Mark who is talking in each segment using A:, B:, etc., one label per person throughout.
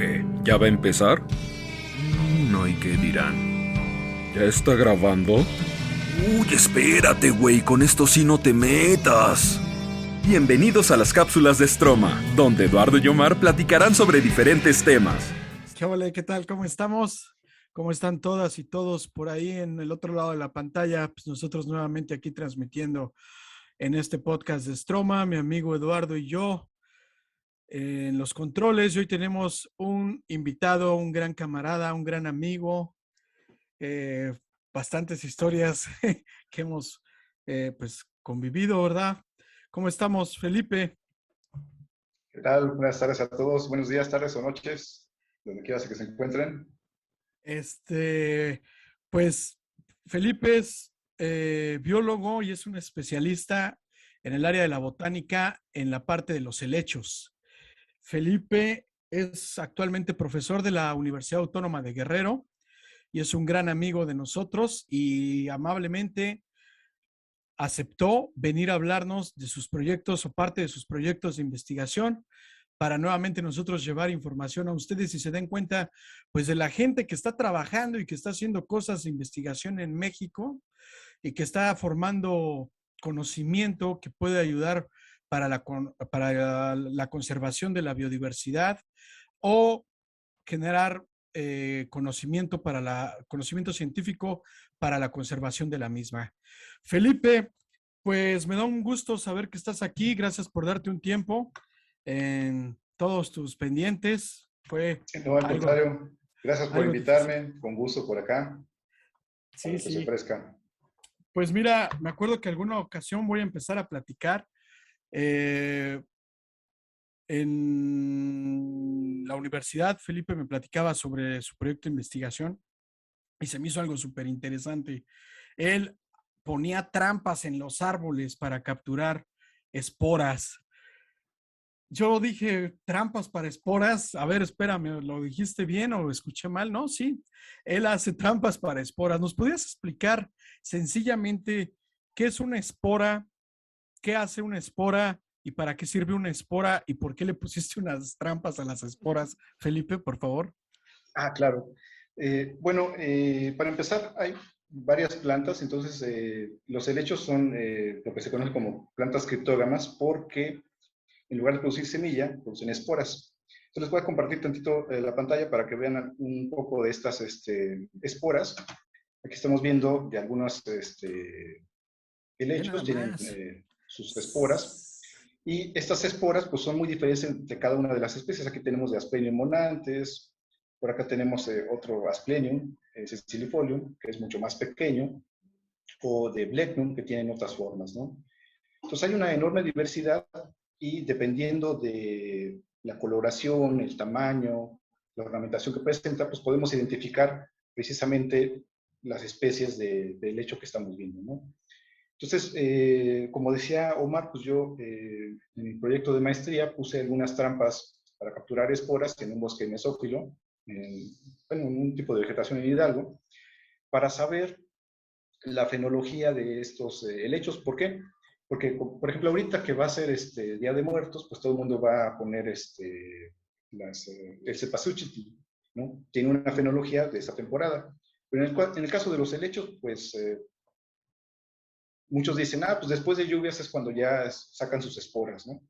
A: ¿Qué? ¿Ya va a empezar? No, ¿y qué dirán? ¿Ya está grabando? Uy, espérate, güey, con esto sí no te metas. Bienvenidos a las cápsulas de Stroma, donde Eduardo y Omar platicarán sobre diferentes temas.
B: ¿Qué ole? ¿Qué tal? ¿Cómo estamos? ¿Cómo están todas y todos por ahí en el otro lado de la pantalla? Pues nosotros nuevamente aquí transmitiendo en este podcast de Stroma, mi amigo Eduardo y yo en los controles. Y hoy tenemos un invitado, un gran camarada, un gran amigo, eh, bastantes historias que hemos pues convivido, ¿verdad? ¿Cómo estamos, Felipe?
C: ¿Qué tal? Buenas tardes a todos. Buenos días, tardes o noches, donde quieras que se encuentren.
B: Este, pues Felipe es biólogo y es un especialista en el área de la botánica en la parte de los helechos. Felipe es actualmente profesor de la Universidad Autónoma de Guerrero y es un gran amigo de nosotros y amablemente aceptó venir a hablarnos de sus proyectos o parte de sus proyectos de investigación para nuevamente nosotros llevar información a ustedes y se den cuenta pues de la gente que está trabajando y que está haciendo cosas de investigación en México y que está formando conocimiento que puede ayudar para la conservación de la biodiversidad o generar conocimiento científico para la conservación de la misma. Felipe, pues me da un gusto saber que estás aquí. Gracias por darte un tiempo en todos tus pendientes. Fue
C: No, al
B: algo,
C: contrario, gracias por
B: algo difícil.
C: invitarme, con gusto por acá, a
B: Sí,
C: lo que se
B: sí.
C: ofrezca.
B: Pues mira, me acuerdo que alguna ocasión voy a empezar a platicar. Eh, en la universidad, Felipe me platicaba sobre su proyecto de investigación y se me hizo algo súper interesante. Él ponía trampas en los árboles para capturar esporas. Yo dije, trampas para esporas. A ver, espérame, ¿lo dijiste bien o escuché mal? No, sí, él hace trampas para esporas. ¿Nos podrías explicar sencillamente qué es una espora, qué hace una espora y para qué sirve una espora y por qué le pusiste unas trampas a las esporas, Felipe, por favor?
C: Claro. Para empezar, hay varias plantas, entonces los helechos son lo que se conoce como plantas criptógamas porque en lugar de producir semilla, producen esporas. Entonces les voy a compartir tantito la pantalla para que vean un poco de estas esporas. Aquí estamos viendo de algunos
B: Ve nada
C: helechos, tienen
B: más.
C: sus esporas. Y estas esporas pues, son muy diferentes de cada una de las especies. Aquí tenemos de Asplenium monantes, por acá tenemos otro Asplenium, sicilifolium, que es mucho más pequeño, o de Blechnum, que tienen otras formas, ¿no? Entonces hay una enorme diversidad y dependiendo de la coloración, el tamaño, la ornamentación que presenta, pues podemos identificar precisamente las especies de helecho que estamos viendo, ¿no? Entonces, como decía Omar, pues yo en mi proyecto de maestría puse algunas trampas para capturar esporas en un bosque mesófilo, en un tipo de vegetación en Hidalgo, para saber la fenología de estos helechos. ¿Por qué? Porque, por ejemplo, ahorita que va a ser Día de Muertos, pues todo el mundo va a poner el cempasúchil, ¿no? Tiene una fenología de esa temporada. Pero en el caso de los helechos, pues muchos dicen, pues después de lluvias es cuando ya sacan sus esporas, ¿no?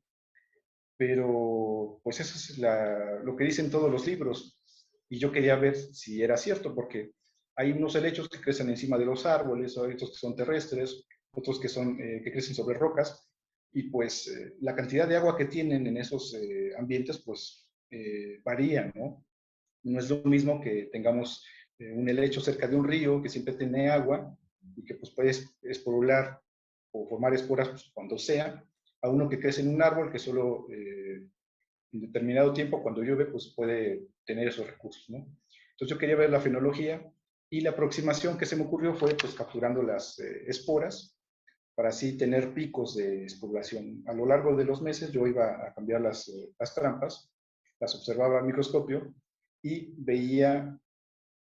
C: Pero pues eso es lo que dicen todos los libros. Y yo quería ver si era cierto, porque hay unos helechos que crecen encima de los árboles, hay otros que son terrestres, otros que, que crecen sobre rocas, y pues la cantidad de agua que tienen en esos ambientes pues varía, ¿no? No es lo mismo que tengamos un helecho cerca de un río que siempre tiene agua y que pues puede esporular o formar esporas pues, cuando sea, a uno que crece en un árbol que solo en determinado tiempo, cuando llueve, pues puede tener esos recursos, ¿no? Entonces yo quería ver la fenología y la aproximación que se me ocurrió fue pues capturando las esporas para así tener picos de esporulación. A lo largo de los meses yo iba a cambiar las trampas, las observaba al microscopio y veía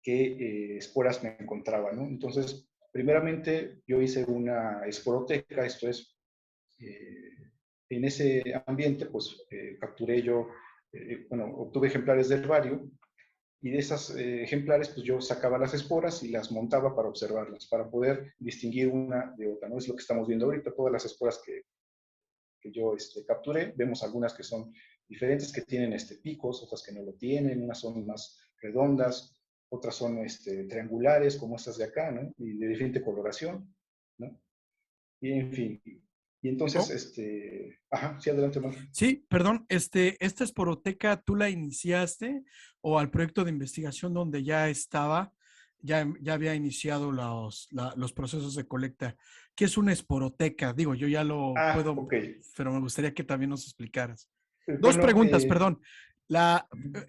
C: qué esporas me encontraba, ¿no? Entonces, primeramente yo hice una esporoteca, esto es, en ese ambiente, pues capturé yo bueno, obtuve ejemplares del herbario y de esas ejemplares pues yo sacaba las esporas y las montaba para observarlas, para poder distinguir una de otra, ¿no? Es lo que estamos viendo ahorita, todas las esporas que yo capturé, vemos algunas que son diferentes, que tienen picos, otras que no lo tienen, unas son más redondas, otras son triangulares, como estas de acá, ¿no? Y de diferente coloración, ¿no? Y en fin, y entonces,
B: Oh,
C: ajá, sí, adelante, Mar.
B: sí, perdón, ¿esta esporoteca tú la iniciaste o al proyecto de investigación donde ya estaba, ya había iniciado los procesos de colecta? ¿Qué es una esporoteca? Digo, yo ya lo
C: Ah,
B: puedo,
C: ok.
B: pero me gustaría que también nos explicaras. Dos
C: Bueno,
B: preguntas, perdón.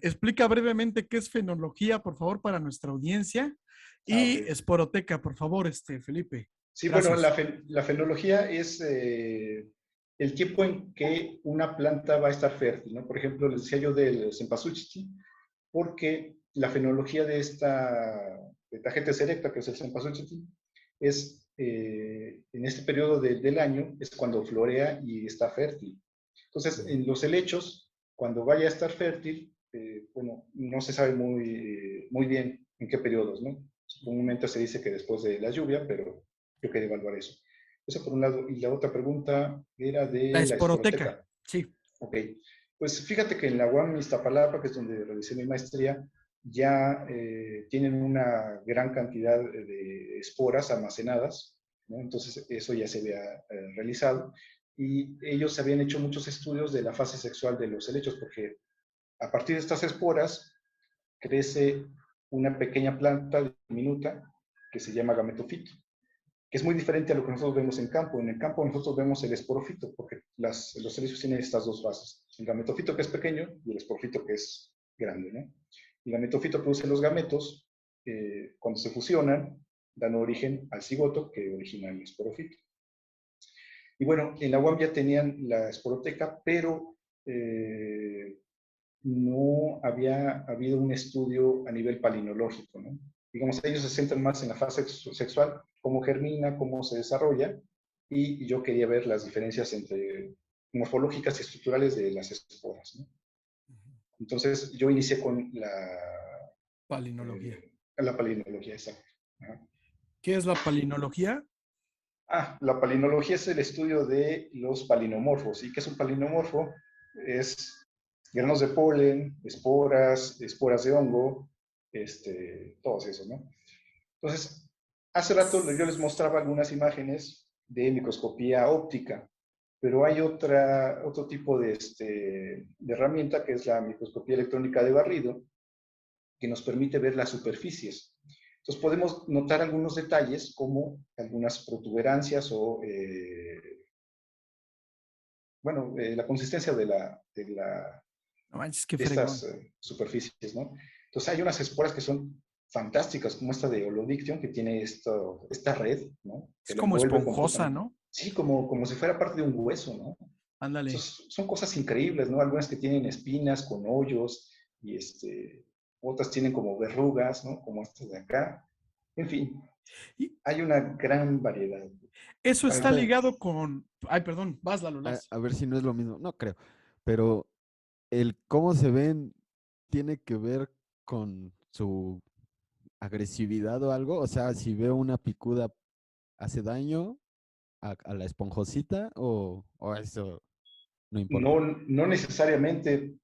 B: Explica brevemente qué es fenología, por favor, para nuestra audiencia.
C: ok.
B: Y esporoteca, por favor, Felipe.
C: Sí, bueno,
B: Gracias.
C: la fenología es el tiempo en que una planta va a estar fértil, ¿no? Por ejemplo, les decía yo del cempasúchil, porque la fenología de de Tagetes erecta, que es el cempasúchil, es en este periodo del año, es cuando florea y está fértil. Entonces, en los helechos, cuando vaya a estar fértil, bueno, no se sabe muy bien en qué periodos, ¿no? Comúnmente se dice que después de la lluvia, pero yo quería evaluar eso. Eso por un lado. Y la otra pregunta era
B: La
C: de la
B: esporoteca,
C: esporoteca.
B: sí.
C: Ok. Pues fíjate que en la UAM Iztapalapa, que es donde realicé mi maestría, ya tienen una gran cantidad de esporas almacenadas, ¿no? Entonces eso ya se había realizado. Y ellos habían hecho muchos estudios de la fase sexual de los helechos, porque a partir de estas esporas crece una pequeña planta diminuta que se llama gametofito, que es muy diferente a lo que nosotros vemos en campo. En el campo nosotros vemos el esporofito, porque los helechos tienen estas dos fases, el gametofito que es pequeño y el esporofito que es grande, ¿no? El gametofito produce los gametos, cuando se fusionan, dan origen al cigoto que origina el esporofito. Y bueno, en la UAM ya tenían la esporoteca, pero no había habido un estudio a nivel palinológico, ¿no? Digamos, ellos se centran más en la fase sexual, cómo germina, cómo se desarrolla, y yo quería ver las diferencias entre morfológicas y estructurales de las esporas, ¿no? Entonces, yo inicié con
B: Palinología.
C: la palinología, exacto. Ajá.
B: ¿Qué es la palinología?
C: La palinología es el estudio de los palinomorfos. ¿Y qué es un palinomorfo? Es granos de polen, esporas de hongo, todos esos, ¿no? Entonces, hace rato yo les mostraba algunas imágenes de microscopía óptica, pero hay otro tipo de herramienta que es la microscopía electrónica de barrido, que nos permite ver las superficies. Entonces podemos notar algunos detalles como algunas protuberancias o, bueno, la consistencia
B: No manches, qué
C: de estas
B: fregón.
C: superficies, ¿no? Entonces hay unas esporas que son fantásticas, como esta de Holodictyon, que tiene esta red, ¿no?
B: Es
C: Que la
B: como
C: envuelve
B: esponjosa,
C: completamente.
B: ¿no?
C: Sí, como si fuera parte de un hueso, ¿no?
B: Ándale.
C: Entonces, son cosas increíbles, ¿no? Algunas que tienen espinas con hoyos y otras tienen como verrugas, ¿no? Como estas de acá. En fin,
B: Y
C: hay una gran variedad.
B: eso está
C: Adelante.
D: Espera,
B: ligado con. Ay, perdón, vas, Lalo,
D: a ver si no es lo mismo. No creo. Pero el cómo se ven tiene que ver con su agresividad o algo. O sea, si veo una picuda, ¿hace daño a la esponjosita o eso no importa?
C: No necesariamente.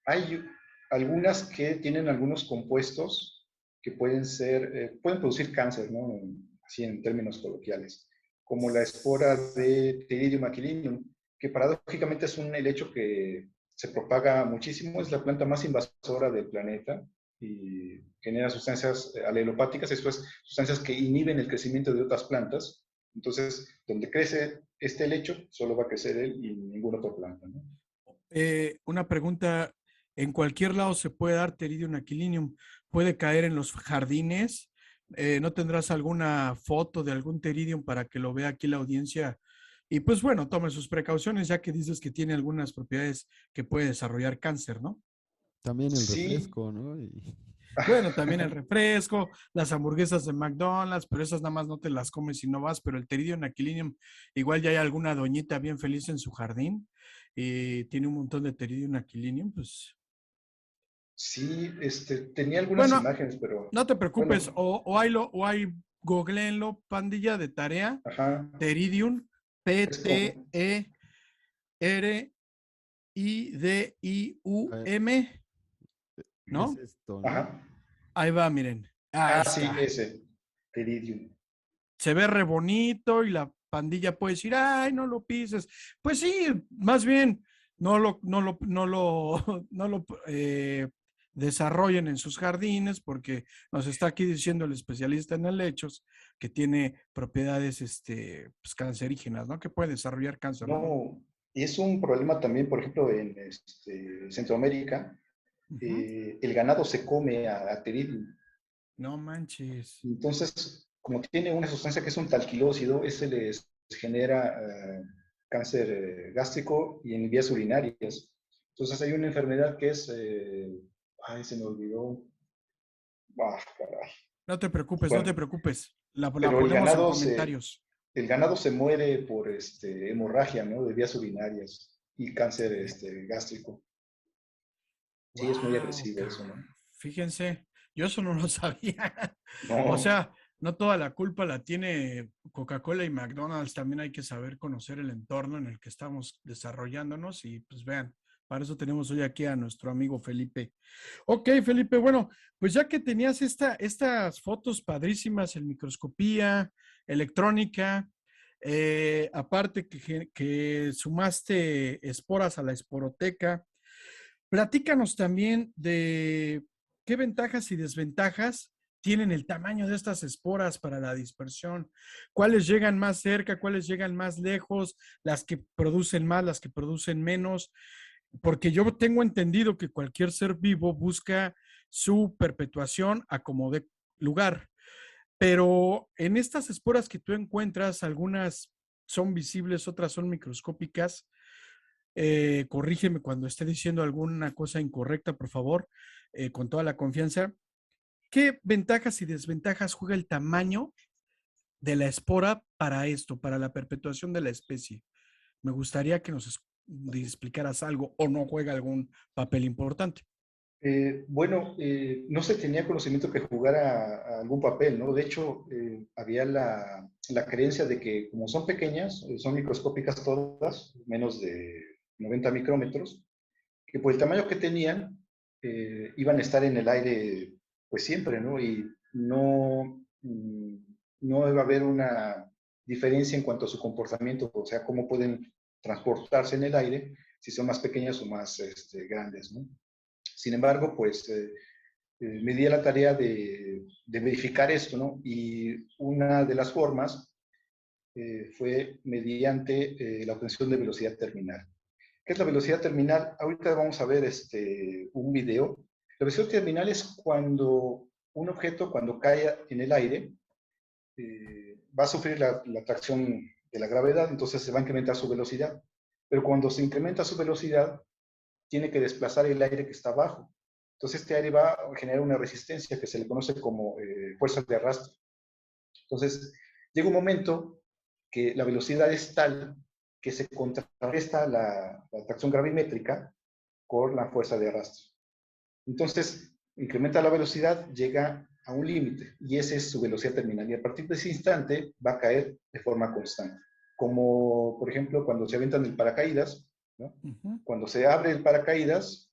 C: Hay algunas que tienen algunos compuestos que pueden producir cáncer, ¿no? Así en términos coloquiales, como la espora de Pteridium aquilinium, que paradójicamente es un helecho que se propaga muchísimo, es la planta más invasora del planeta y genera sustancias alelopáticas, esto es, sustancias que inhiben el crecimiento de otras plantas. Entonces, donde crece este helecho, solo va a crecer él y ninguna otra planta, ¿no?
B: Una pregunta. ¿En cualquier lado se puede dar Pteridium aquilinium? ¿Puede caer en los jardines? ¿No tendrás alguna foto de algún Pteridium para que lo vea aquí la audiencia? Y pues bueno, tome sus precauciones, ya que dices que tiene algunas propiedades que puede desarrollar cáncer, ¿no?
D: También el
C: Sí.
D: refresco, ¿no?
B: Bueno, también el refresco, las hamburguesas de McDonald's, pero esas nada más no te las comes si no vas, pero el Pteridium aquilinium, igual ya hay alguna doñita bien feliz en su jardín. y tiene un montón de Pteridium aquilinium, pues
C: Sí, tenía algunas
B: bueno,
C: imágenes, pero
B: no te preocupes,
C: bueno,
B: o hay, googleenlo, pandilla de tarea,
C: ajá,
B: Pteridium,
C: es como,
D: Eh,
B: Pteridium,
D: Es
B: ¿no?
D: esto, ¿no?
C: ajá,
B: Ahí va, miren. Ahí
C: sí,
B: está.
C: ese, Teridium.
B: Se ve re bonito y la pandilla puede decir, ay, no lo pises. Pues sí, más bien, no lo desarrollen en sus jardines, porque nos está aquí diciendo el especialista en helechos que tiene propiedades pues, cancerígenas, ¿no? Que puede desarrollar cáncer, ¿no?
C: No, y es un problema también, por ejemplo, en Centroamérica,
B: Ujú.
C: el ganado se come a Teridium.
B: No manches.
C: Entonces, como tiene una sustancia que es un talquilócido, ese les genera cáncer gástrico y en vías urinarias. Entonces hay una enfermedad que es, ay, se me olvidó, caray.
B: No te preocupes, no te
C: Bueno,
B: preocupes. La
C: pero
B: ponemos en comentarios.
C: el ganado se muere por hemorragia, ¿no? De vías urinarias y cáncer gástrico. Sí, es muy
B: Wow,
C: agresivo eso, ¿no?
B: fíjense, yo eso no lo sabía. O
C: No,
B: sea, no toda la culpa la tiene Coca-Cola y McDonald's, también hay que saber conocer el entorno en el que estamos desarrollándonos y pues vean, para eso tenemos hoy aquí a nuestro amigo Felipe. Ok, Felipe, bueno, pues ya que tenías estas fotos padrísimas en microscopía, electrónica, aparte que sumaste esporas a la esporoteca. Platícanos también de qué ventajas y desventajas tienen el tamaño de estas esporas para la dispersión, cuáles llegan más cerca, cuáles llegan más lejos, las que producen más, las que producen menos, porque yo tengo entendido que cualquier ser vivo busca su perpetuación a como de lugar, pero en estas esporas que tú encuentras, algunas son visibles, otras son microscópicas. Corrígeme cuando esté diciendo alguna cosa incorrecta, por favor, con toda la confianza. ¿Qué ventajas y desventajas juega el tamaño de la espora para esto, para la perpetuación de la especie? Me gustaría que nos explicaras algo o no juega algún papel importante.
C: Bueno, no se tenía conocimiento que jugara a algún papel, ¿no? De hecho, había la creencia de que como son pequeñas, son microscópicas todas, menos de 90 micrómetros, que por el tamaño que tenían, iban a estar en el aire pues siempre, ¿no? Y no iba a haber una diferencia en cuanto a su comportamiento, o sea, cómo pueden transportarse en el aire, si son más pequeñas o más grandes, ¿no? Sin embargo, pues me di a la tarea de verificar esto, ¿no? Y una de las formas fue mediante la obtención de velocidad terminal. ¿Qué es la velocidad terminal? Ahorita vamos a ver un video. La velocidad terminal es cuando un objeto, cuando cae en el aire, va a sufrir la atracción de la gravedad, entonces se va a incrementar su velocidad. Pero cuando se incrementa su velocidad, tiene que desplazar el aire que está abajo. Entonces este aire va a generar una resistencia que se le conoce como fuerza de arrastre. Entonces llega un momento que la velocidad es tal que se contrarresta la tracción gravimétrica con la fuerza de arrastre. Entonces incrementa la velocidad, llega a un límite y esa es su velocidad terminal y a partir de ese instante va a caer de forma constante. Como por ejemplo cuando se aventan el paracaídas, ¿no?
B: Uh -huh.
C: Cuando se abre el paracaídas,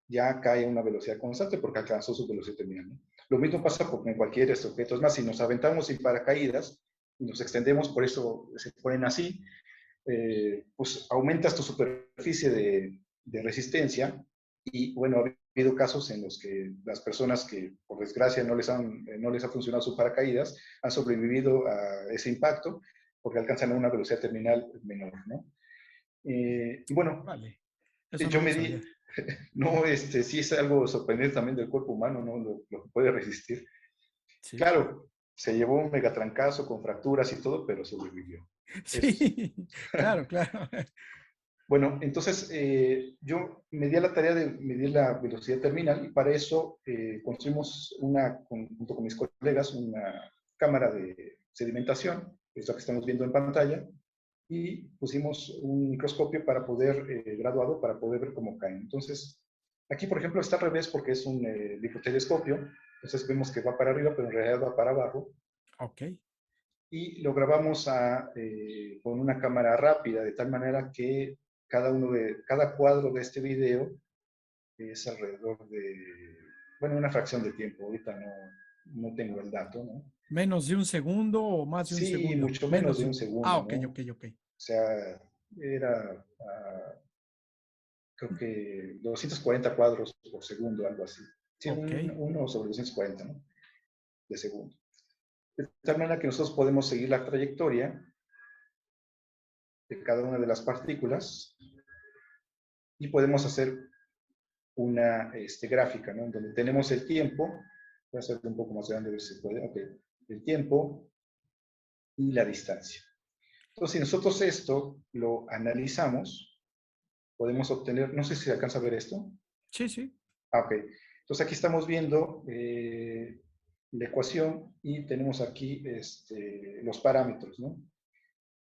C: ya cae a una velocidad constante porque alcanzó su velocidad terminal, ¿no? Lo mismo pasa con cualquier objeto. Es más, si nos aventamos sin paracaídas y nos extendemos, por eso se ponen así, pues aumentas tu superficie de resistencia y bueno, ha habido casos en los que las personas que por desgracia no les ha funcionado su paracaídas han sobrevivido a ese impacto porque alcanzan una velocidad terminal menor, ¿no? Y bueno,
B: Vale, eso no
C: yo
B: lo
C: me di,
B: sabía.
C: no, sí es algo sorprendente también del cuerpo humano, ¿no? Lo que puede resistir.
B: Sí,
C: Claro, se llevó un megatrancazo con fracturas y todo, pero sobrevivió. Eso sí.
B: sí, claro, claro.
C: Bueno, entonces yo me di a la tarea de medir la velocidad terminal y para eso construimos junto con mis colegas una cámara de sedimentación, que es la que estamos viendo en pantalla, y pusimos un microscopio para poder, graduado, para poder ver cómo caen. Entonces, aquí, por ejemplo, está al revés porque es un lifotelescopio, entonces vemos que va para arriba, pero en realidad va para abajo.
B: Ok.
C: Y lo grabamos con una cámara rápida, de tal manera que cada cuadro de este video es alrededor de, bueno, una fracción de tiempo. Ahorita no tengo el dato, ¿no?
B: ¿Menos de un segundo o más de un
C: Sí,
B: segundo?
C: mucho menos
B: Menos
C: de
B: de
C: un
B: un... Ah,
C: segundo,
B: ok,
C: ¿no?
B: ok, ok.
C: O sea, era, creo que 240 cuadros por segundo, algo así. Sí,
B: Ok.
C: uno sobre 240, ¿no? De segundo. De tal manera que nosotros podemos seguir la trayectoria de cada una de las partículas y podemos hacer una gráfica, ¿no? En donde tenemos el tiempo, voy a hacerlo un poco más grande a ver si se puede, ok, el tiempo y la distancia. Entonces, si nosotros esto lo analizamos, podemos obtener, no sé si se alcanza a ver esto.
B: Sí, sí.
C: Ah, ok. Entonces aquí estamos viendo la ecuación y tenemos aquí los parámetros, ¿no?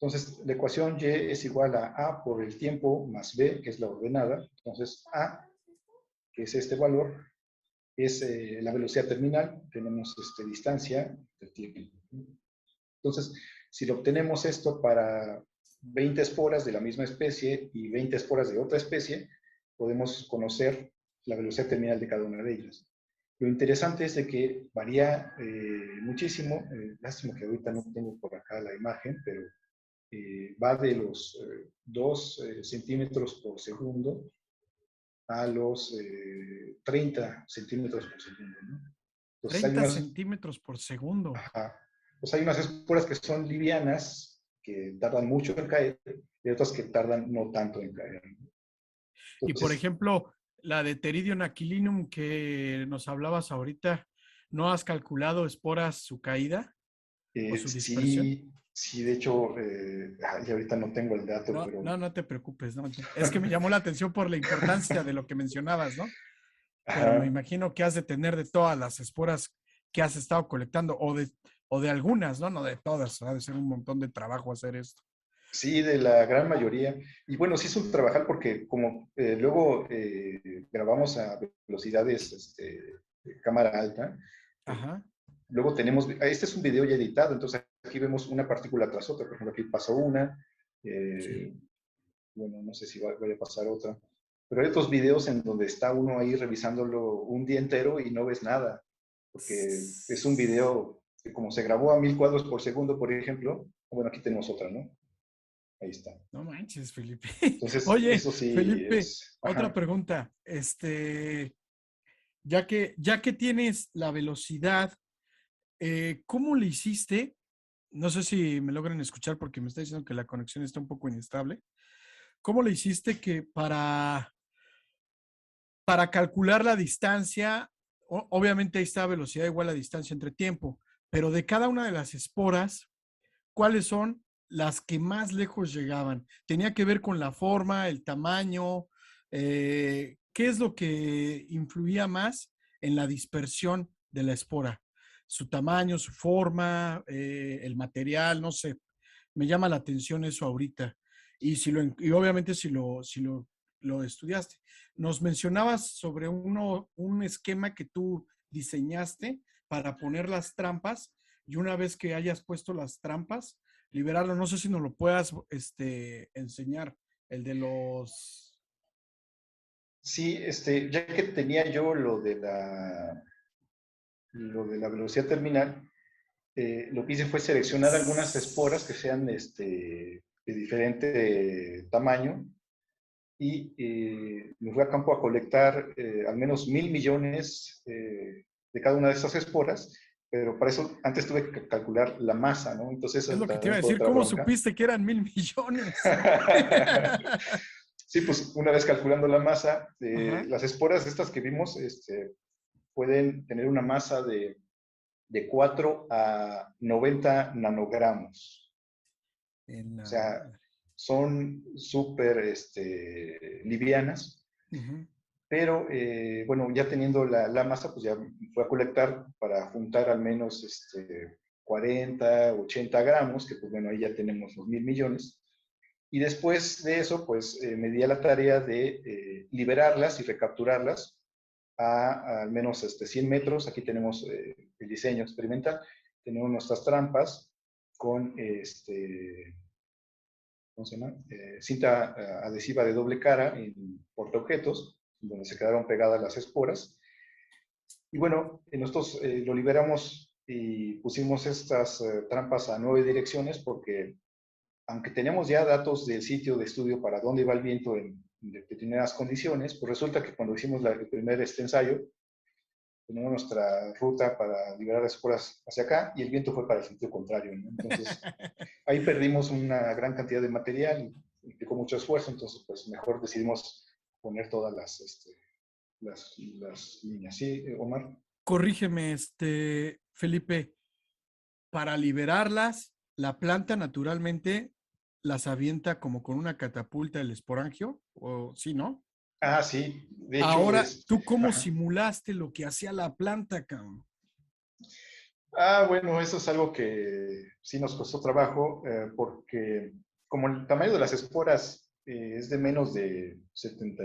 C: Entonces, la ecuación y es igual a por el tiempo más b, que es la ordenada. Entonces, a, que es este valor, es la velocidad terminal. Tenemos distancia del tiempo. Entonces, si lo obtenemos esto para 20 esporas de la misma especie y 20 esporas de otra especie, podemos conocer la velocidad terminal de cada una de ellas. Lo interesante es de que varía muchísimo. Lástima que ahorita no tengo por acá la imagen, pero va de los 2 centímetros por segundo a los 30 centímetros por segundo, ¿no? Entonces hay
B: 30
C: unas,
B: centímetros por segundo.
C: ajá, pues hay unas esporas que son livianas, que tardan mucho en caer, y otras que tardan no tanto en caer, ¿no?
B: Y por
C: Entonces,
B: ejemplo, la de Pteridium aquilinum que nos hablabas ahorita, ¿no has calculado esporas su caída o su dispersión?
C: sí, de hecho, y ahorita no tengo el dato,
B: No,
C: pero,
B: no, no te preocupes, no. Es que me llamó la atención por la importancia de lo que mencionabas, ¿no? Pero me
C: ajá,
B: imagino que has de tener de todas las esporas que has estado colectando o de algunas, ¿no? No de todas, ha de ser un montón de trabajo hacer esto.
C: sí, de la gran mayoría. Y bueno, sí es un trabajar porque como luego grabamos a velocidades de cámara alta, eh,
B: Ajá,
C: luego tenemos, este es un video ya editado, entonces aquí vemos una partícula tras otra. Por ejemplo, aquí pasó una, eh,
B: sí.
C: bueno, no sé si vaya a pasar otra, pero hay otros videos en donde está uno ahí revisándolo un día entero y no ves nada, porque es un video que como se grabó a 1000 cuadros por segundo, por ejemplo, bueno, aquí tenemos otra, ¿no? Ahí está.
B: No manches, Felipe.
C: Entonces,
B: Oye,
C: eso sí
B: Felipe,
C: es,
B: otra
C: ajá,
B: pregunta. Ya que tienes la velocidad, ¿cómo le hiciste? No sé si me logran escuchar porque me está diciendo que la conexión está un poco inestable. ¿Cómo le hiciste que para calcular la distancia, obviamente ahí está velocidad igual a distancia entre tiempo, pero de cada una de las esporas, ¿cuáles son las que más lejos llegaban? ¿Tenía que ver con la forma, el tamaño? ¿Qué es lo que influía más en la dispersión de la espora? ¿Su tamaño, su forma, el material? No sé. Me llama la atención eso ahorita. Y obviamente lo estudiaste. Nos mencionabas sobre un esquema que tú diseñaste para poner las trampas y una vez que hayas puesto las trampas, liberarlo. No sé si nos lo puedas enseñar, el de los...
C: sí, ya que tenía yo lo de la velocidad terminal, lo que hice fue seleccionar algunas esporas que sean de diferente tamaño y me fui a campo a colectar al menos 1000 millones de cada una de esas esporas, pero para eso antes tuve que calcular la masa, ¿no? Entonces
B: Es
C: eso
B: lo que te iba
C: también
B: a
C: fue
B: decir,
C: otra
B: ¿cómo
C: bronca.
B: supiste que eran 1,000 millones?
C: Sí, pues una vez calculando la masa,
B: Ajá.
C: las esporas estas que vimos pueden tener una masa de 4 a 90 nanogramos.
B: En
C: O
B: la
C: sea,
B: madre.
C: son súper livianas,
B: Ujú.
C: pero bueno, ya teniendo la masa, pues ya fue a colectar para juntar al menos 40, 80 gramos, que pues bueno, ahí ya tenemos los 1000 millones. Y después de eso, pues me di a la tarea de liberarlas y recapturarlas al menos 100 metros. Aquí tenemos el diseño experimental. Tenemos nuestras trampas con ¿cómo se llama? Cinta adhesiva de doble cara en portaobjetos, donde se quedaron pegadas las esporas. Y bueno, nosotros lo liberamos y pusimos estas trampas a 9 direcciones porque, aunque teníamos ya datos del sitio de estudio para dónde va el viento en determinadas condiciones, pues resulta que cuando hicimos el primer ensayo, teníamos nuestra ruta para liberar las esporas hacia acá y el viento fue para el sentido contrario, ¿no? Entonces, ahí perdimos una gran cantidad de material, implicó mucho esfuerzo, entonces pues mejor decidimos poner todas las líneas. ¿Sí, Omar?
B: Corrígeme, Felipe, para liberarlas, la planta naturalmente las avienta como con una catapulta el esporangio, o sí, ¿no?
C: Ah, sí, de hecho
B: Ahora,
C: es...
B: ¿tú cómo
C: Ajá.
B: simulaste lo que hacía la planta, cabrón?
C: Bueno, eso es algo que sí nos costó trabajo, porque como el tamaño de las esporas es de menos de 70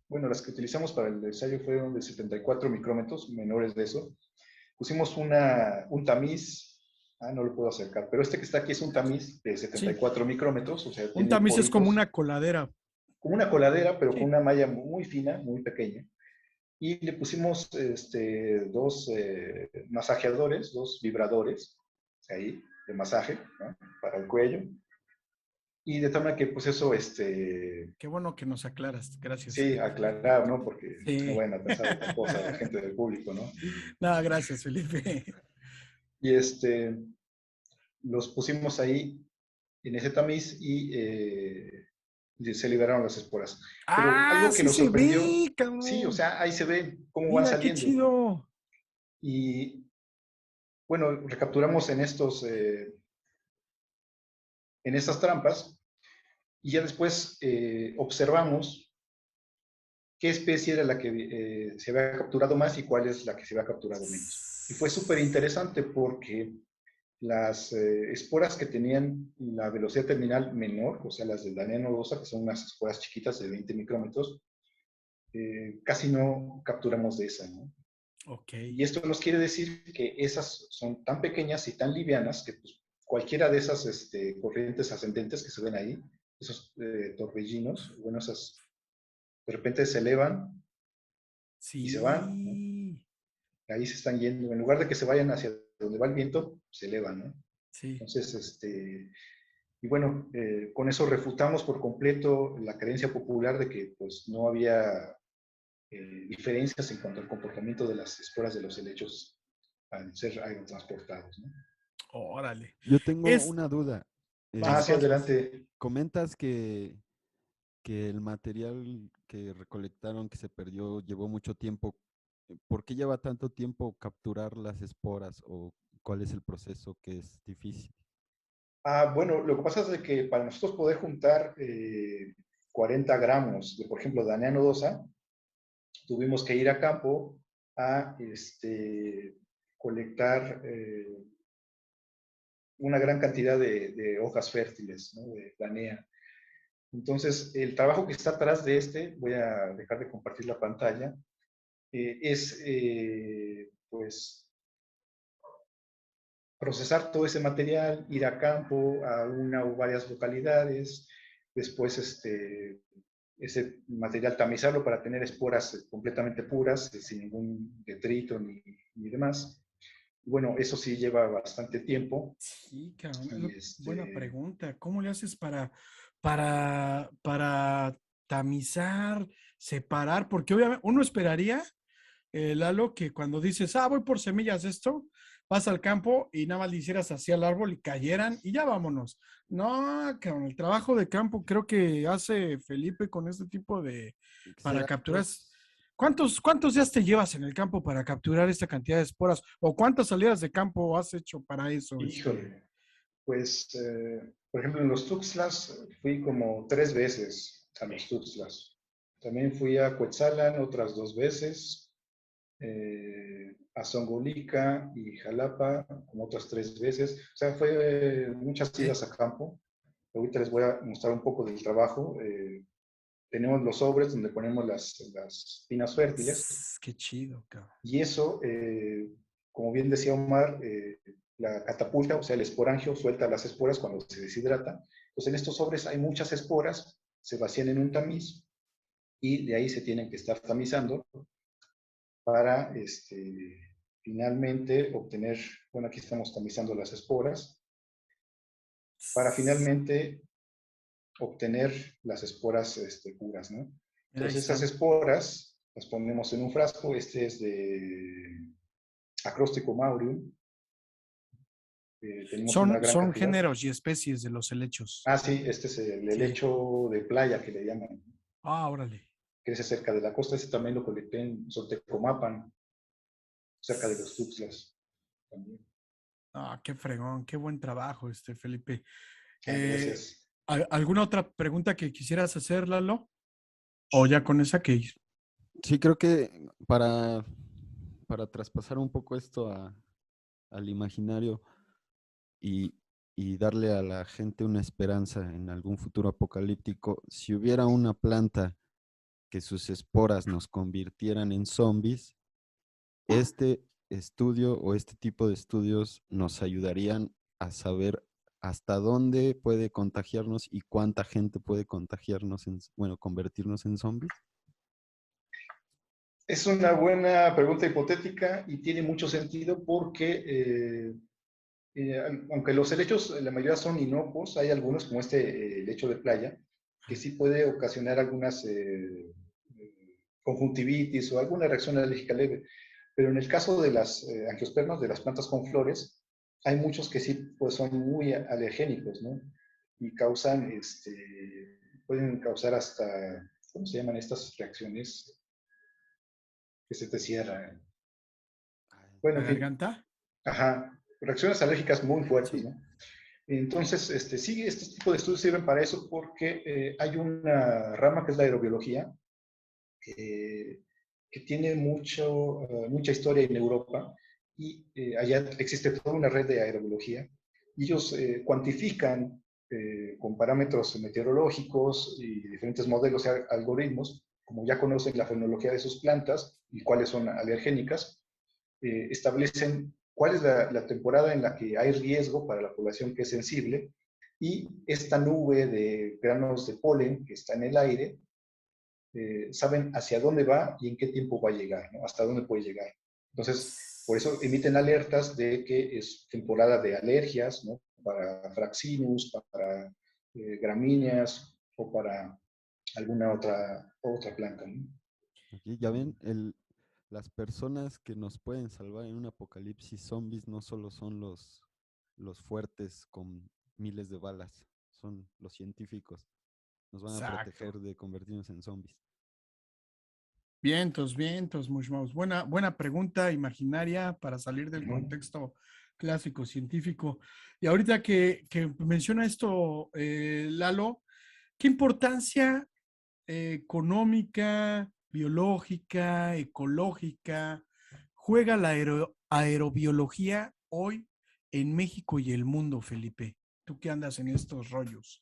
C: bueno, las que utilizamos para el ensayo fueron de 74 micrómetros, menores de eso. Pusimos un tamiz, no lo puedo acercar, pero este que está aquí es un tamiz de
B: Sí,
C: 74 micrómetros, o sea,
B: un
C: tiene
B: tamiz es como
C: poritos,
B: una coladera.
C: como una coladera, pero con
B: Sí,
C: una malla muy fina, muy pequeña. Y le pusimos dos masajeadores, dos vibradores ahí de masaje, ¿no? Para el cuello. Y de tal manera que pues eso,
B: qué bueno que nos aclaras. Gracias,
C: sí,
B: Felipe.
C: aclarar, ¿no? Porque no
B: Sí.
C: vayan a pensar otra cosa la gente del público, ¿no?
B: Nada, gracias, Felipe.
C: Y los pusimos ahí en ese tamiz y se liberaron las esporas. Pero
B: Ah,
C: algo que
B: sí
C: nos
B: se
C: sorprendió,
B: ve,
C: sí, o
B: cabrón.
C: sea, ahí se ve cómo van
B: Mira, qué
C: saliendo.
B: chido.
C: Y bueno, recapturamos en estas trampas y ya después observamos qué especie era la que se había capturado más y cuál es la que se había capturado menos. Y fue súper interesante porque las esporas que tenían la velocidad terminal menor, o sea, las del Danaea nodosa, que son unas esporas chiquitas de 20 micrómetros, casi no capturamos de esa, ¿no?
B: Ok.
C: Y esto nos quiere decir que esas son tan pequeñas y tan livianas que pues, cualquiera de esas corrientes ascendentes que se ven ahí, esos torbellinos, bueno, esas de repente se elevan y se van, ¿no?
B: Sí,
C: Ahí se están yendo, en lugar de que se vayan hacia donde va el viento, se elevan, ¿no?
B: sí.
C: Entonces, y bueno, con eso refutamos por completo la creencia popular de que pues no había diferencias en cuanto al comportamiento de las esporas de los helechos al ser aerotransportados, ¿no?
B: Órale.
D: Yo tengo
B: Es,
D: una duda.
B: vas,
C: Sí,
B: vas, vas.
C: adelante.
D: Comentas que el material que recolectaron que se perdió llevó mucho tiempo. ¿Por qué lleva tanto tiempo capturar las esporas o cuál es el proceso que es difícil?
C: Bueno, lo que pasa es de que para nosotros poder juntar 40 gramos de, por ejemplo, Danaea nodosa, tuvimos que ir a campo a colectar una gran cantidad de hojas fértiles, ¿no? De Danaea. Entonces, el trabajo que está atrás de voy a dejar de compartir la pantalla, es pues procesar todo ese material, ir a campo a una o varias localidades, después ese material tamizarlo para tener esporas completamente puras, sin ningún detrito ni demás. Bueno, eso sí lleva bastante tiempo.
B: Sí, cabrón.
C: Y
B: Buena pregunta. ¿Cómo le haces para tamizar, separar? Porque obviamente uno esperaría, Lalo, que cuando dices, voy por semillas de esto, vas al campo y nada más le hicieras así al árbol y cayeran y ya vámonos. No, cabrón, el trabajo de campo creo que hace Felipe con este tipo para capturar.
D: Exacto.
B: ¿Cuántos días te llevas en el campo para capturar esta cantidad de esporas? ¿O cuántas salidas de campo has hecho para eso?
C: híjole, pues, por ejemplo, en los Tuxtlas fui como 3 veces a los Tuxtlas. También fui a Cuetzalan otras 2 veces, a Zongolica y Jalapa como otras 3 veces. O sea, fue muchas
B: Sí.
C: idas a campo Ahorita les voy a mostrar un poco del trabajo. Tenemos los sobres donde ponemos las pinas fértiles
B: Qué chido, cabrón.
C: y eso, como bien decía Omar, la catapulta, o sea, el esporangio suelta las esporas cuando se deshidrata. Entonces en estos sobres hay muchas esporas, se vacían en un tamiz y de ahí se tienen que estar tamizando para finalmente obtener, bueno, aquí estamos tamizando las esporas, para finalmente obtener las esporas puras, ¿no?
B: Mira, ahí
C: Entonces esas
B: están.
C: esporas las ponemos en un frasco, este es de Acróstico aureum, tenemos una gran
B: Son
C: cantidad.
B: géneros y especies de los helechos.
C: Ah, sí, este es el
B: Sí.
C: helecho de playa que le llaman,
B: Ah, órale.
C: crece cerca de la costa, ese también lo colecté en Soltecomapan, cerca de los Tuxtlas también.
B: Ah, qué fregón, qué buen trabajo, Felipe.
C: Ah, gracias.
B: ¿Alguna otra pregunta que quisieras hacer, Lalo? ¿O ya con esa que...
D: Sí, creo que para traspasar un poco esto al imaginario y, y darle a la gente una esperanza en algún futuro apocalíptico, si hubiera una planta que sus esporas nos convirtieran en zombies, este estudio o este tipo de estudios nos ayudarían a saber hasta dónde puede contagiarnos y cuánta gente puede contagiarnos, bueno, convertirnos en zombies.
C: Es una buena pregunta hipotética y tiene mucho sentido porque, aunque los helechos, la mayoría son inocuos, hay algunos como este helecho de playa, que sí puede ocasionar algunas conjuntivitis o alguna reacción alérgica leve. Pero en el caso de las angiospermas, de las plantas con flores, hay muchos que sí pues, son muy alergénicos, ¿no? Y causan, pueden causar hasta, ¿cómo se llaman estas reacciones? Que se te cierran. Bueno,
B: ¿La
C: en fin,
B: garganta?
C: ajá, reacciones alérgicas muy fuertes,
B: Sí.
C: ¿no? Entonces, sí, este tipo de estudios sirven para eso porque hay una rama que es la aerobiología, que tiene mucha historia en Europa y allá existe toda una red de aerobiología. Y ellos cuantifican con parámetros meteorológicos y diferentes modelos y algoritmos, como ya conocen la fenología de sus plantas y cuáles son alergénicas, establecen cuál es la temporada en la que hay riesgo para la población que es sensible y esta nube de granos de polen que está en el aire saben hacia dónde va y en qué tiempo va a llegar, ¿no? Hasta dónde puede llegar. Entonces, por eso emiten alertas de que es temporada de alergias, ¿no? Para Fraxinus, para gramíneas o para alguna otra planta, ¿no?
D: Aquí ya ven, las personas que nos pueden salvar en un apocalipsis zombies no solo son los fuertes con miles de balas, son los científicos. Nos van a proteger
B: Exacto.
D: de convertirnos en zombies.
B: Vientos, vientos, Mushmouse. Buena pregunta imaginaria para salir del contexto clásico científico. Y ahorita que menciona esto, Lalo, ¿qué importancia económica, biológica, ecológica juega la aerobiología hoy en México y el mundo, Felipe? Tú que andas en estos rollos.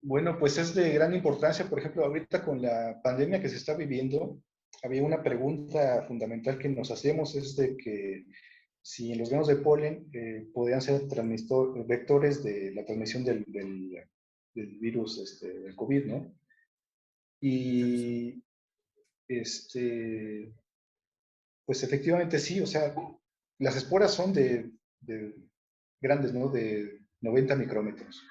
C: Bueno, pues es de gran importancia. Por ejemplo, ahorita con la pandemia que se está viviendo, había una pregunta fundamental que nos hacíamos, es de que si los granos de polen podían ser vectores de la transmisión del virus del COVID, ¿no? Y pues efectivamente sí, o sea, las esporas son de grandes, ¿no? De 90 micrómetros.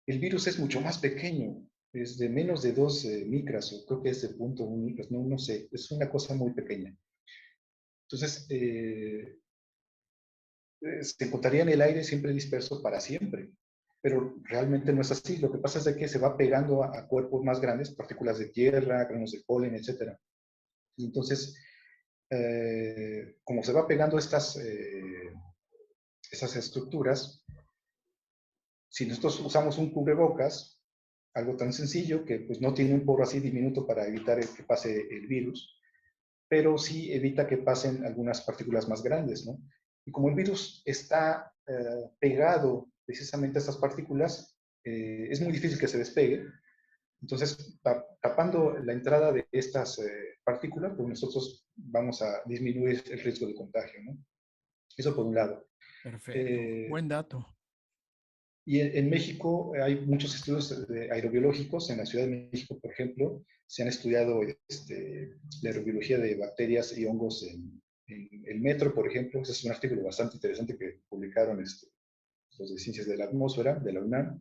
C: El virus es mucho más pequeño, es de menos de 2 micras, o creo que es de 0.1 micras, no sé, es una cosa muy pequeña. Entonces, se encontraría en el aire siempre disperso para siempre, pero realmente no es así. Lo que pasa es de que se va pegando a cuerpos más grandes, partículas de tierra, granos de polen, etc. Y entonces, como se va pegando estas estructuras, si nosotros usamos un cubrebocas, algo tan sencillo que pues no tiene un poro así diminuto para evitar que pase el virus, pero sí evita que pasen algunas partículas más grandes, ¿no? Y como el virus está pegado precisamente a estas partículas, es muy difícil que se despegue. Entonces, tapando la entrada de estas partículas, pues nosotros vamos a disminuir el riesgo de contagio, ¿no? Eso por un lado.
B: Perfecto. Buen dato.
C: Y en México hay muchos estudios aerobiológicos. En la Ciudad de México, por ejemplo, se han estudiado la aerobiología de bacterias y hongos en el metro, por ejemplo. Ese es un artículo bastante interesante que publicaron los de Ciencias de la Atmósfera, de la UNAM.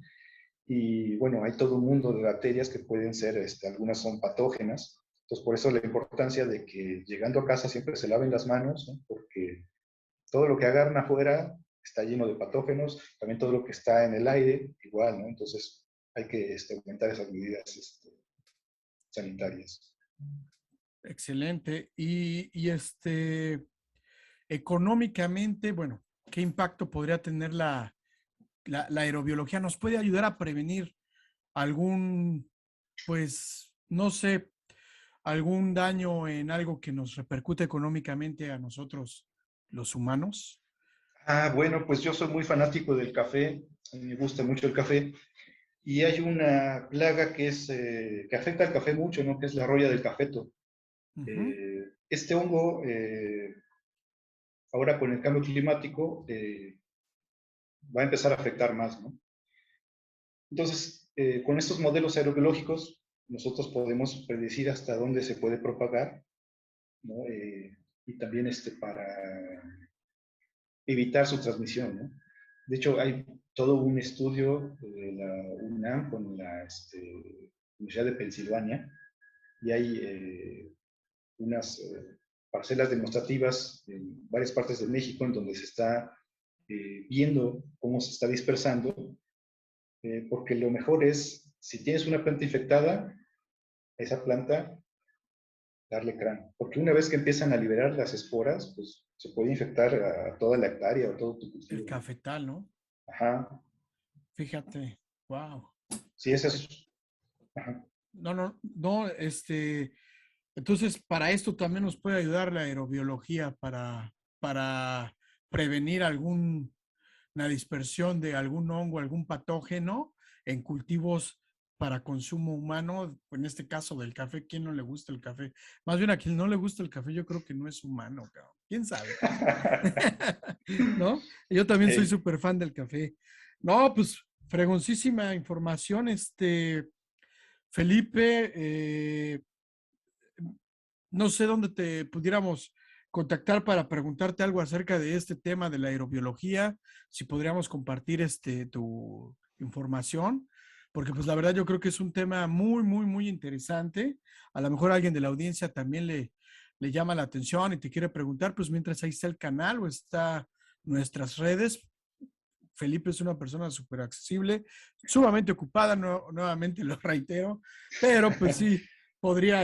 C: Y bueno, hay todo un mundo de bacterias que pueden ser, algunas son patógenas. Entonces, por eso la importancia de que llegando a casa siempre se laven las manos, ¿no? Porque todo lo que agarran afuera está lleno de patógenos, también todo lo que está en el aire, igual, ¿no? Entonces, hay que aumentar esas medidas sanitarias.
B: Excelente. Económicamente, bueno, ¿qué impacto podría tener la aerobiología? ¿Nos puede ayudar a prevenir algún, pues, no sé, algún daño en algo que nos repercute económicamente a nosotros, los humanos?
C: Bueno, pues yo soy muy fanático del café, a mí me gusta mucho el café, y hay una plaga que afecta al café mucho, ¿no? Que es la roya del cafeto. Este hongo, ahora con el cambio climático, va a empezar a afectar más, ¿no? Entonces, con estos modelos aerobiológicos, nosotros podemos predecir hasta dónde se puede propagar, ¿no? Y también para evitar su transmisión, ¿no? De hecho, hay todo un estudio de la UNAM con la Universidad de Pensilvania, y hay unas parcelas demostrativas en varias partes de México en donde se está viendo cómo se está dispersando, porque lo mejor es, si tienes una planta infectada, esa planta, darle crán, porque una vez que empiezan a liberar las esporas, pues se puede infectar a toda la hectárea o todo tu cultivo.
B: El cafetal, ¿no?
C: Ajá.
B: Fíjate, wow.
C: Sí, ese es. Ajá.
B: No, entonces para esto también nos puede ayudar la aerobiología para prevenir alguna dispersión de algún hongo, algún patógeno en cultivos para consumo humano, en este caso del café. ¿Quién no le gusta el café? Más bien a quien no le gusta el café, yo creo que no es humano, cabrón. ¿Quién sabe? ¿No? Yo también soy súper fan del café. No, pues fregoncísima información, Felipe. No sé dónde te pudiéramos contactar para preguntarte algo acerca de este tema de la aerobiología, si podríamos compartir tu información, porque pues la verdad yo creo que es un tema muy, muy, muy interesante. A lo mejor alguien de la audiencia también le llama la atención y te quiere preguntar, pues mientras ahí está el canal o está nuestras redes. Felipe es una persona súper accesible, sumamente ocupada, nuevamente lo reitero, pero pues sí, podría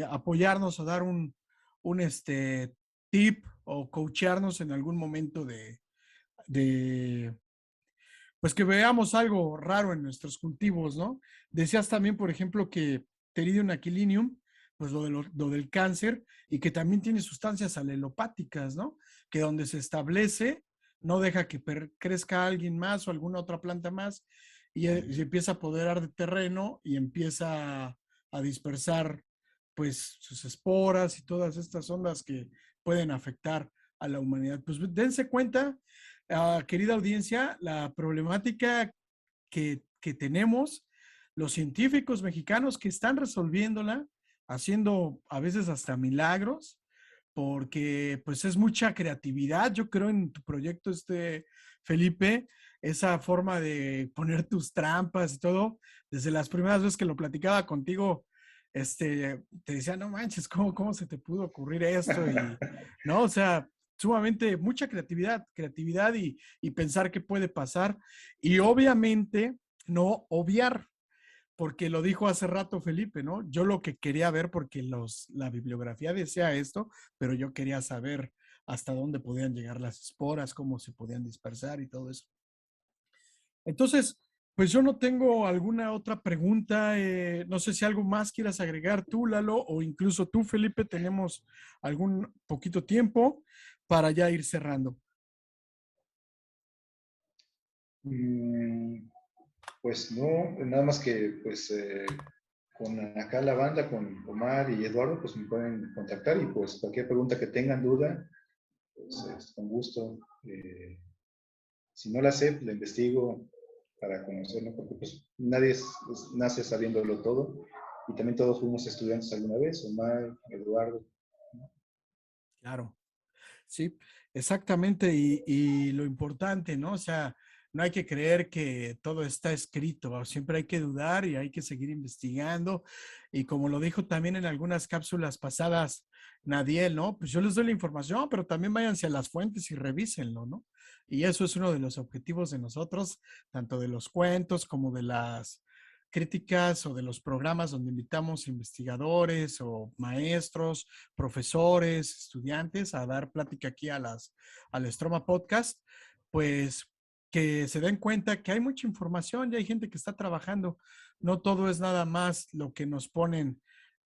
B: apoyarnos a dar un tip o coachearnos en algún momento de, pues que veamos algo raro en nuestros cultivos, ¿no? Decías también, por ejemplo, que Pteridium aquilinium, pues lo del cáncer, y que también tiene sustancias alelopáticas, ¿no? Que donde se establece, no deja que crezca alguien más o alguna otra planta más, y se empieza a apoderar de terreno y empieza a dispersar, pues, sus esporas y todas estas ondas que pueden afectar a la humanidad. Pues dense cuenta, querida audiencia, la problemática que tenemos, los científicos mexicanos que están resolviéndola, haciendo a veces hasta milagros, porque pues es mucha creatividad. Yo creo en tu proyecto, Felipe, esa forma de poner tus trampas y todo, desde las primeras veces que lo platicaba contigo, te decía, no manches, ¿cómo se te pudo ocurrir esto? Y, no, o sea, sumamente mucha creatividad y pensar qué puede pasar. Y obviamente no obviar, porque lo dijo hace rato Felipe, ¿no? Yo lo que quería ver, porque la bibliografía decía esto, pero yo quería saber hasta dónde podían llegar las esporas, cómo se podían dispersar y todo eso. Entonces, pues yo no tengo alguna otra pregunta. No sé si algo más quieras agregar tú, Lalo, o incluso tú, Felipe, tenemos algún poquito tiempo para ya ir cerrando.
C: Pues no, nada más que pues con acá la banda, con Omar y Eduardo, pues me pueden contactar y pues cualquier pregunta que tengan duda, pues con gusto. Si no la sé, pues, la investigo para conocerlo, porque pues nadie nace sabiéndolo todo y también todos fuimos estudiantes alguna vez, Omar, Eduardo.
B: Claro. Sí, exactamente. Y lo importante, ¿no? O sea, no hay que creer que todo está escrito, siempre hay que dudar y hay que seguir investigando. Y como lo dijo también en algunas cápsulas pasadas Nadiel, ¿no? Pues yo les doy la información, pero también váyanse a las fuentes y revísenlo, ¿no? Y eso es uno de los objetivos de nosotros, tanto de los cuentos como de las críticas o de los programas donde invitamos investigadores o maestros, profesores, estudiantes a dar plática aquí al Estroma Podcast, pues que se den cuenta que hay mucha información y hay gente que está trabajando. No todo es nada más lo que nos ponen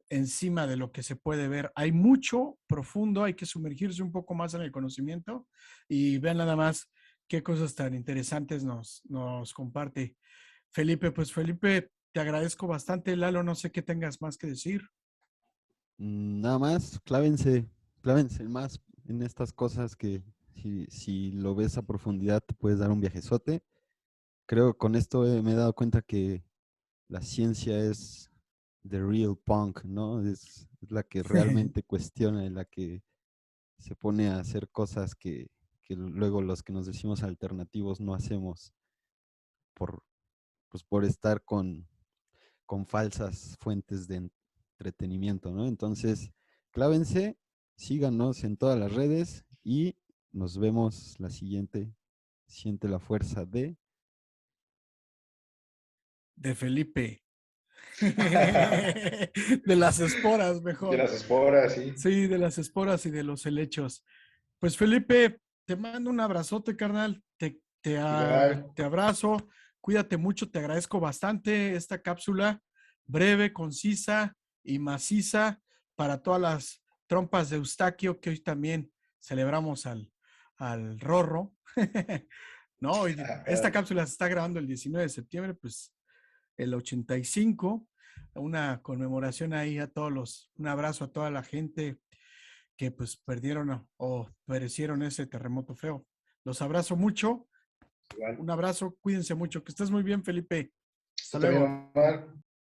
B: encima de lo que se puede ver. Hay mucho profundo, hay que sumergirse un poco más en el conocimiento y vean nada más qué cosas tan interesantes nos comparte Felipe. Pues Felipe, te agradezco bastante. Lalo, no sé qué tengas más que decir.
D: Nada más, clávense más en estas cosas que si lo ves a profundidad te puedes dar un viajezote. Creo que con esto me he dado cuenta que la ciencia es the real punk, ¿no? Es la que realmente cuestiona, y la que se pone a hacer cosas que luego los que nos decimos alternativos no hacemos por, pues por estar con falsas fuentes de entretenimiento, ¿no? Entonces, clávense, síganos en todas las redes y nos vemos la siguiente. Siente la fuerza de...
B: De Felipe. De las esporas,
C: De
B: mejor.
C: las esporas, sí.
B: Sí, de las esporas y de los helechos. Pues Felipe, te mando un abrazote, carnal.
C: Igual,
B: Te abrazo. Cuídate mucho. Te agradezco bastante esta cápsula breve, concisa y maciza para todas las trompas de Eustaquio que hoy también celebramos al Rorro. No, esta cápsula se está grabando el 19 de septiembre, pues el 85, una conmemoración ahí a un abrazo a toda la gente que pues perdieron o perecieron ese terremoto feo. Los abrazo mucho,
C: igual.
B: un abrazo, cuídense mucho, que estés muy bien, Felipe.
C: Tú
B: Hasta
C: también,
B: luego.
C: Omar.